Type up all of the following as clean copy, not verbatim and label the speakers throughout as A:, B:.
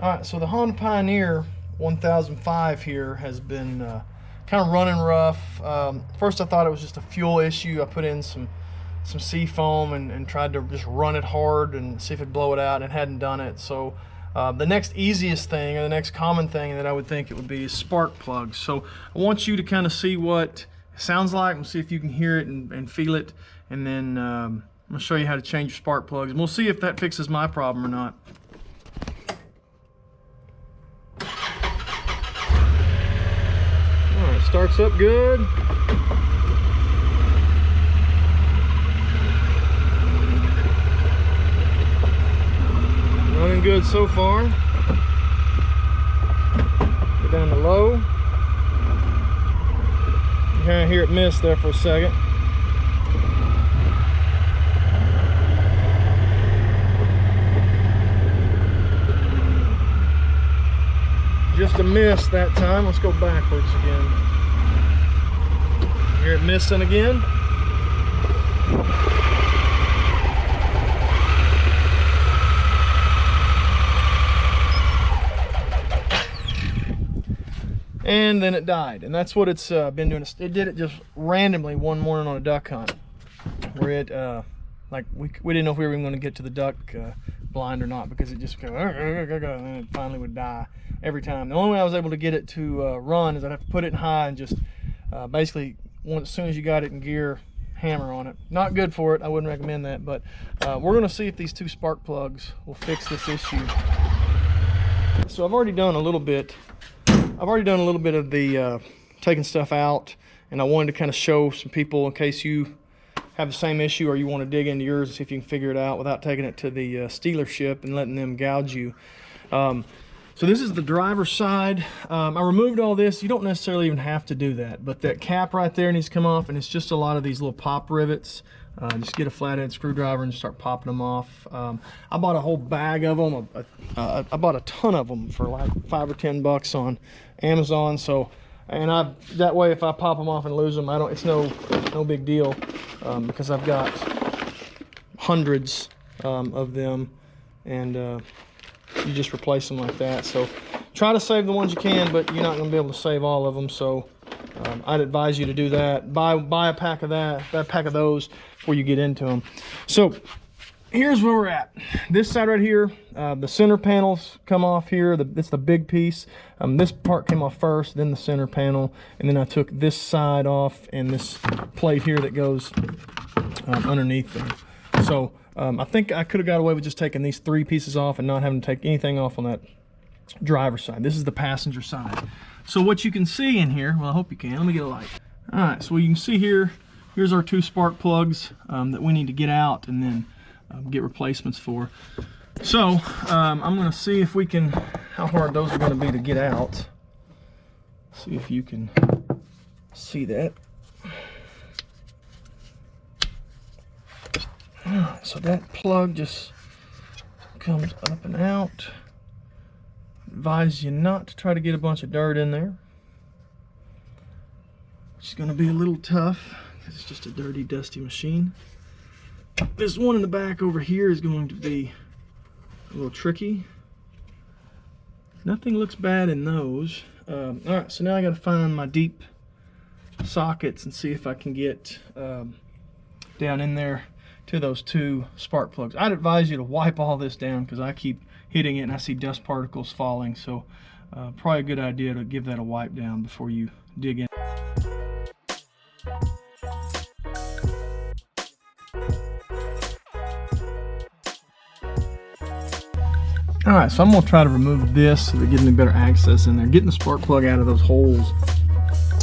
A: Alright, so the Honda Pioneer 1005 here has been kind of running rough. First I thought it was just a fuel issue. I put in some sea foam and tried to just run it hard and see if it'd blow it out, and it hadn't done it. So the next easiest thing, or the next common thing that I would think it would be, is spark plugs. So I want you to kind of see what it sounds like and see if you can hear it and feel it, and then I'm going to show you how to change your spark plugs, and we'll see if that fixes my problem or not. All right, starts up good. Running good so far. Go down to low. You kind of hear it miss there for a second. Just a miss that time. Let's go backwards again. Hear it missing again. And then it died, and that's what it's been doing. It did it just randomly one morning on a duck hunt, where it like we didn't know if we were even going to get to the duck blind or not, because it just go and then it finally would die every time. The only way I was able to get it to run is I'd have to put it in high and just basically, as soon as you got it in gear, hammer on it. Not good for it. I wouldn't recommend that, but we're going to see if these two spark plugs will fix this issue. So I've already done a little bit of the taking stuff out, and I wanted to kind of show some people, in case you have the same issue or you want to dig into yours and see if you can figure it out without taking it to the dealership and letting them gouge you. So this is the driver's side. I removed all this. You don't necessarily even have to do that, but that cap right there needs to come off, and it's just a lot of these little pop rivets. Just get a flathead screwdriver and start popping them off. I bought a whole bag of them. I bought a ton of them for like $5 or $10 on Amazon. So, and that way, if I pop them off and lose them, it's no big deal, because I've got hundreds of them, and you just replace them like that. So try to save the ones you can, but you're not going to be able to save all of them. So I'd advise you to do that. Buy a pack of that pack of those before you get into them. So here's where we're at. This side right here, the center panels come off here. It's the big piece. This part came off first, then the center panel, and then I took this side off and this plate here that goes underneath them. So I think I could have got away with just taking these three pieces off and not having to take anything off on that driver's side. This is the passenger side. So what you can see in here, well, I hope you can. Let me get a light. All right, so you can see here, here's our two spark plugs that we need to get out and then get replacements for. So I'm going to see if we can, how hard those are going to be to get out. See if you can see that. So that plug just comes up and out. Advise you not to try to get a bunch of dirt in there. It's going to be a little tough because it's just a dirty, dusty machine. This one in the back over here is going to be a little tricky. Nothing looks bad in those. All right, so now I got to find my deep sockets and see if I can get down in there to those two spark plugs. I'd advise you to wipe all this down because I keep hitting it and I see dust particles falling. So probably a good idea to give that a wipe down before you dig in. All right, so I'm gonna try to remove this so that it gives me better access in there. Getting the spark plug out of those holes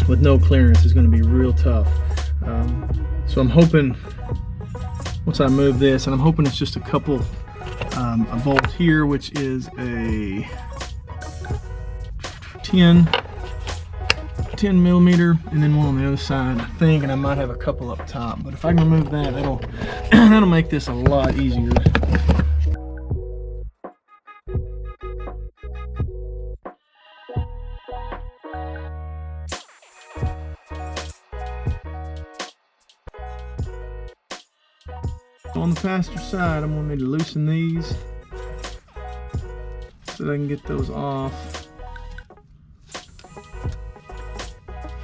A: with no clearance is gonna be real tough. So I'm hoping, once I move this, and I'm hoping it's just a couple, a bolt here, which is a 10 millimeter, and then one on the other side, I think, and I might have a couple up top. But if I can remove that, that'll make this a lot easier. On the passenger side, I'm going to need to loosen these. so that I can get those off.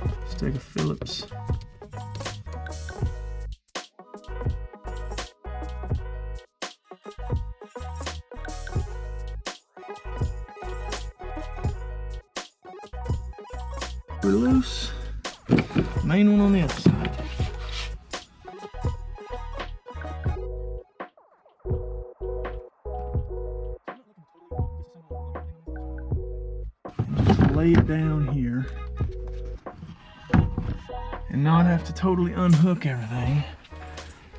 A: Let's take a Phillips. We're loose. Main one on the other side. Just lay it down here and not have to totally unhook everything.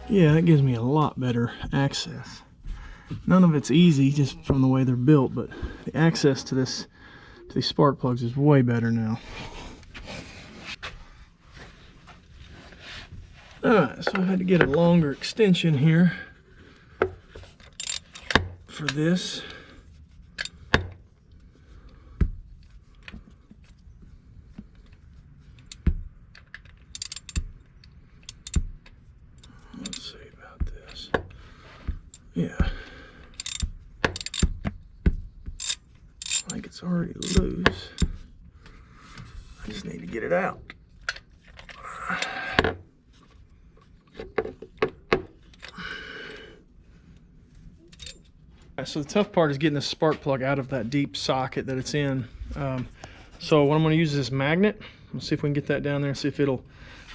A: Yeah, that gives me a lot better access. None of it's easy just from the way they're built, but the access to these spark plugs is way better now. Alright, so I had to get a longer extension here for this. Let's see about this. Yeah. I think it's already loose. I just need to get it out. So the tough part is getting the spark plug out of that deep socket that it's in. So what I'm going to use is this magnet. Let's see if we can get that down there and see if it'll,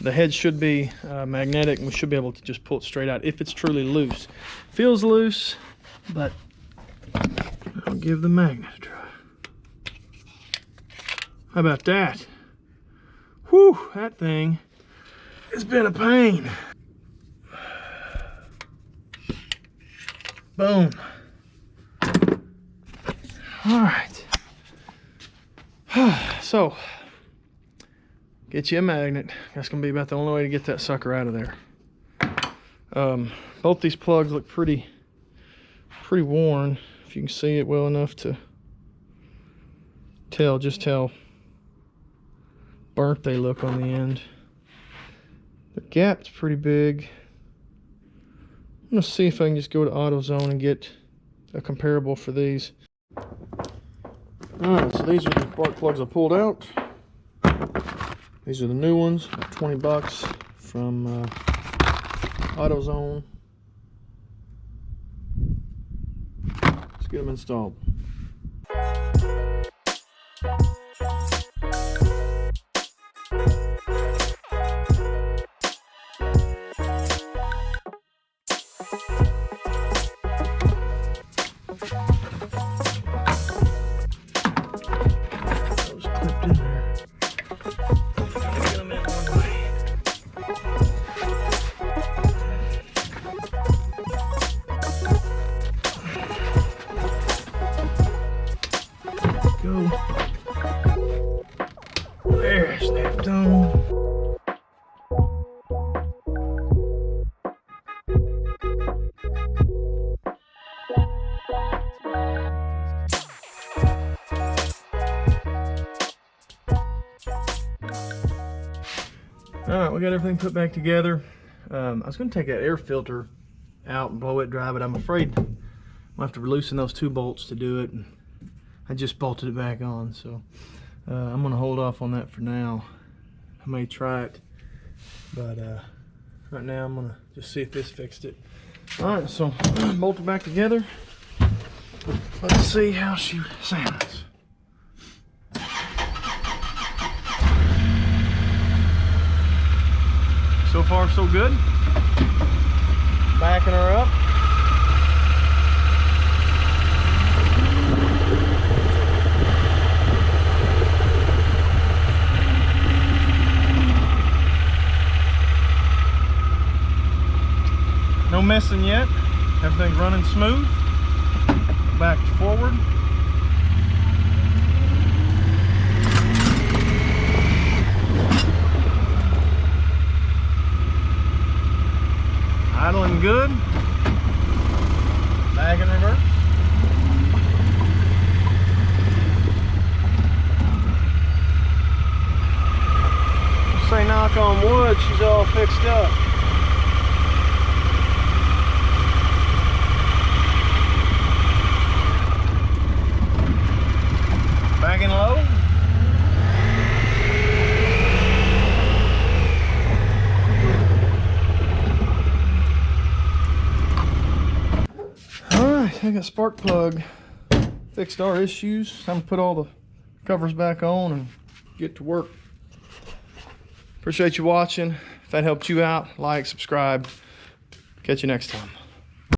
A: the head should be magnetic and we should be able to just pull it straight out if it's truly loose. Feels loose, but I'll give the magnet a try. How about that? Whew, that thing has been a pain. Boom. All right. So, get you a magnet. That's gonna be about the only way to get that sucker out of there. Both these plugs look pretty worn. If you can see it well enough to tell just how burnt they look on the end. The gap's pretty big. I'm gonna see if I can just go to AutoZone and get a comparable for these. Alright, so these are the spark plugs I pulled out. These are the new ones, 20 bucks from AutoZone. Let's get them installed. There, snapped on. Alright, we got everything put back together. I was going to take that air filter out and blow it dry, but I'm afraid I'll have to loosen those two bolts to do it. And I just bolted it back on, so I'm going to hold off on that for now. I may try it, but right now I'm going to just see if this fixed it. Alright, so bolt it back together. Let's see how she sounds. So far, so good. Backing her up. No missing yet. Everything's running smooth. Back forward. Idling good. Back in reverse. Say knock on wood, she's all fixed up. I got spark plug fixed our issues. I'm gonna put all the covers back on and get to work. Appreciate you watching. If that helped you out, like, subscribe. Catch you next time.